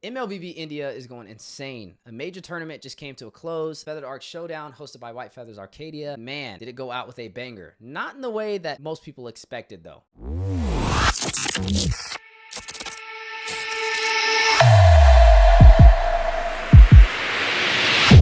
MLBB India is going insane. A major tournament just came to a close. Feathered Arc Showdown, hosted by White Feathers Arcadia. Man, did it go out with a banger. Not in the way that most people expected, though.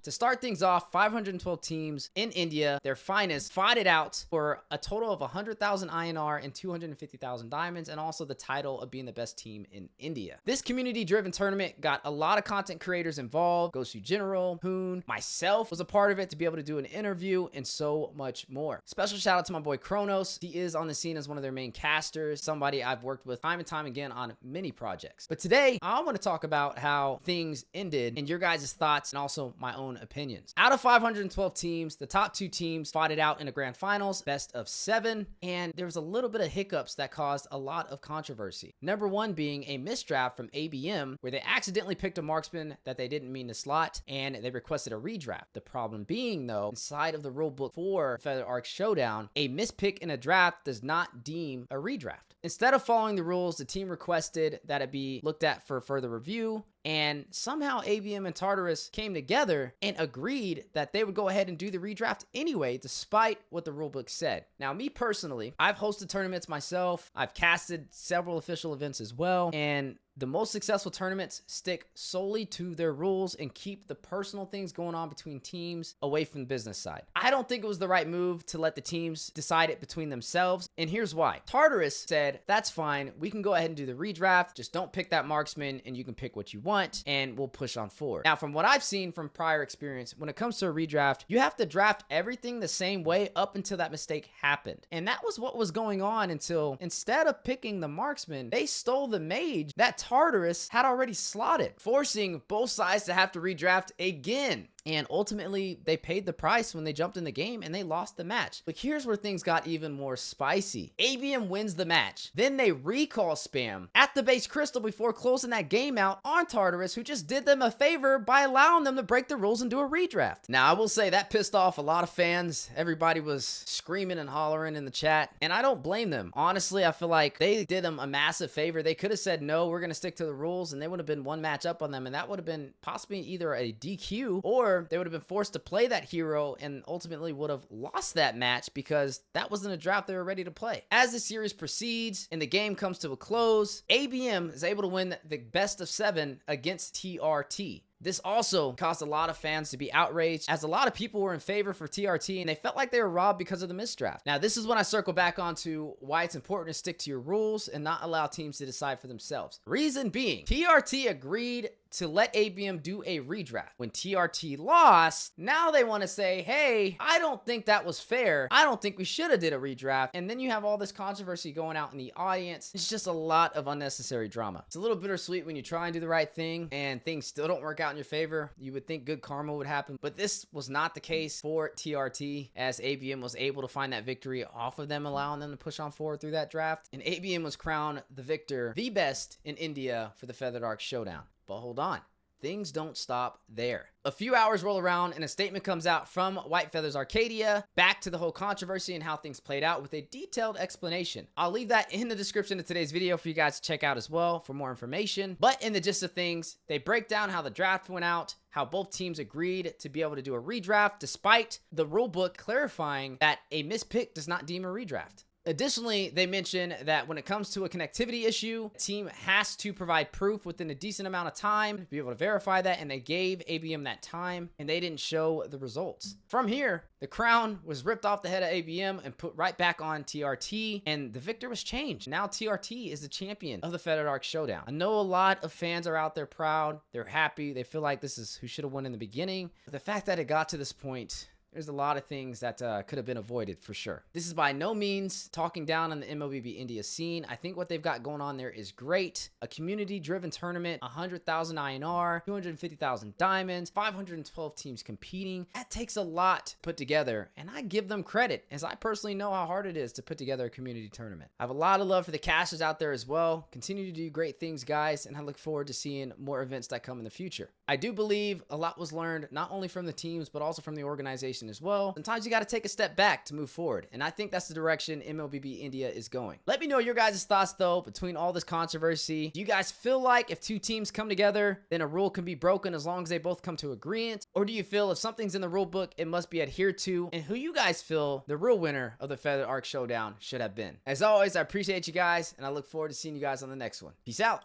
To start things off, 512 teams in India, their finest, fought it out for a total of 100,000 INR and 250,000 diamonds, and also the title of being the best team in India. This community-driven tournament got a lot of content creators involved. Gosu General, Hoon, myself was a part of it to be able to do an interview, and so much more. Special shout out to my boy Kronos. He is on the scene as one of their main casters, somebody I've worked with time and time again on many projects. But today, I want to talk about how things ended and your guys' thoughts and also my own opinions. Out of 512 teams, the top 2 teams fought it out in the grand finals, best of 7, and there was a little bit of hiccups that caused a lot of controversy. Number 1 being a misdraft from ABM, where they accidentally picked a marksman that they didn't mean to slot, and they requested a redraft. The problem being, though, inside of the rulebook for Feathered Arc Showdown, a mispick in a draft does not deem a redraft. Instead of following the rules, the team requested that it be looked at for further review, and somehow ABM and TARTARUS came together and agreed that they would go ahead and do the redraft anyway, despite what the rulebook said. Now, me personally, I've hosted tournaments myself. I've casted several official events as well, and the most successful tournaments stick solely to their rules and keep the personal things going on between teams away from the business side. I don't think it was the right move to let the teams decide it between themselves, and here's why. TARTARUS said, that's fine, we can go ahead and do the redraft, just don't pick that marksman and you can pick what you want, and we'll push on forward. Now, from what I've seen from prior experience, when it comes to a redraft, you have to draft everything the same way up until that mistake happened. And that was what was going on until, instead of picking the marksman, they stole the mage that TARTARUS had already slotted, forcing both sides to have to redraft again. And ultimately, they paid the price when they jumped in the game and they lost the match. But here's where things got even more spicy. ABM wins the match. Then they recall spam at the base crystal before closing that game out on TARTARUS, who just did them a favor by allowing them to break the rules and do a redraft. Now, I will say that pissed off a lot of fans. Everybody was screaming and hollering in the chat, and I don't blame them. Honestly, I feel like they did them a massive favor. They could have said, no, we're going to stick to the rules, and they would have been one match up on them, and that would have been possibly either a DQ or they would have been forced to play that hero and ultimately would have lost that match because that wasn't a draft they were ready to play. As the series proceeds and the game comes to a close, ABM is able to win the best of 7 against TRT. This also caused a lot of fans to be outraged, as a lot of people were in favor for TRT and they felt like they were robbed because of the misdraft. Now, this is when I circle back onto why it's important to stick to your rules and not allow teams to decide for themselves. Reason being, TRT agreed to let ABM do a redraft. When TRT lost, now they want to say, hey, I don't think that was fair. I don't think we should have did a redraft. And then you have all this controversy going out in the audience. It's just a lot of unnecessary drama. It's a little bittersweet when you try and do the right thing and things still don't work out in your favor. You would think good karma would happen, but this was not the case for TRT, as ABM was able to find that victory off of them, allowing them to push on forward through that draft. And ABM was crowned the victor, the best in India for the Feathered Arc Showdown. But hold on, things don't stop there. A few hours roll around and a statement comes out from White Feathers Arcadia back to the whole controversy and how things played out with a detailed explanation. I'll leave that in the description of today's video for you guys to check out as well for more information. But in the gist of things, they break down how the draft went out, how both teams agreed to be able to do a redraft despite the rulebook clarifying that a mispick does not deem a redraft. Additionally, they mention that when it comes to a connectivity issue, the team has to provide proof within a decent amount of time to be able to verify that, and they gave ABM that time, and they didn't show the results. From here, the crown was ripped off the head of ABM and put right back on TRT, and the victor was changed. Now TRT is the champion of the Feathered Arc Showdown. I know a lot of fans are out there proud, they're happy, they feel like this is who should have won in the beginning. But the fact that it got to this point, there's a lot of things that could have been avoided for sure. This is by no means talking down on the MLBB India scene. I think what they've got going on there is great. A community-driven tournament, 100,000 INR, 250,000 diamonds, 512 teams competing. That takes a lot to put together, and I give them credit, as I personally know how hard it is to put together a community tournament. I have a lot of love for the casters out there as well. Continue to do great things, guys, and I look forward to seeing more events that come in the future. I do believe a lot was learned, not only from the teams, but also from the organization conversation as well. Sometimes you got to take a step back to move forward, and I think that's the direction MLBB India is going. Let me know your guys' thoughts though between all this controversy. Do you guys feel like if two teams come together, then a rule can be broken as long as they both come to agreement? Or do you feel if something's in the rule book, it must be adhered to? And who you guys feel the real winner of the Feathered Arc Showdown should have been? As always, I appreciate you guys, and I look forward to seeing you guys on the next one. Peace out.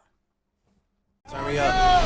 Turn me up.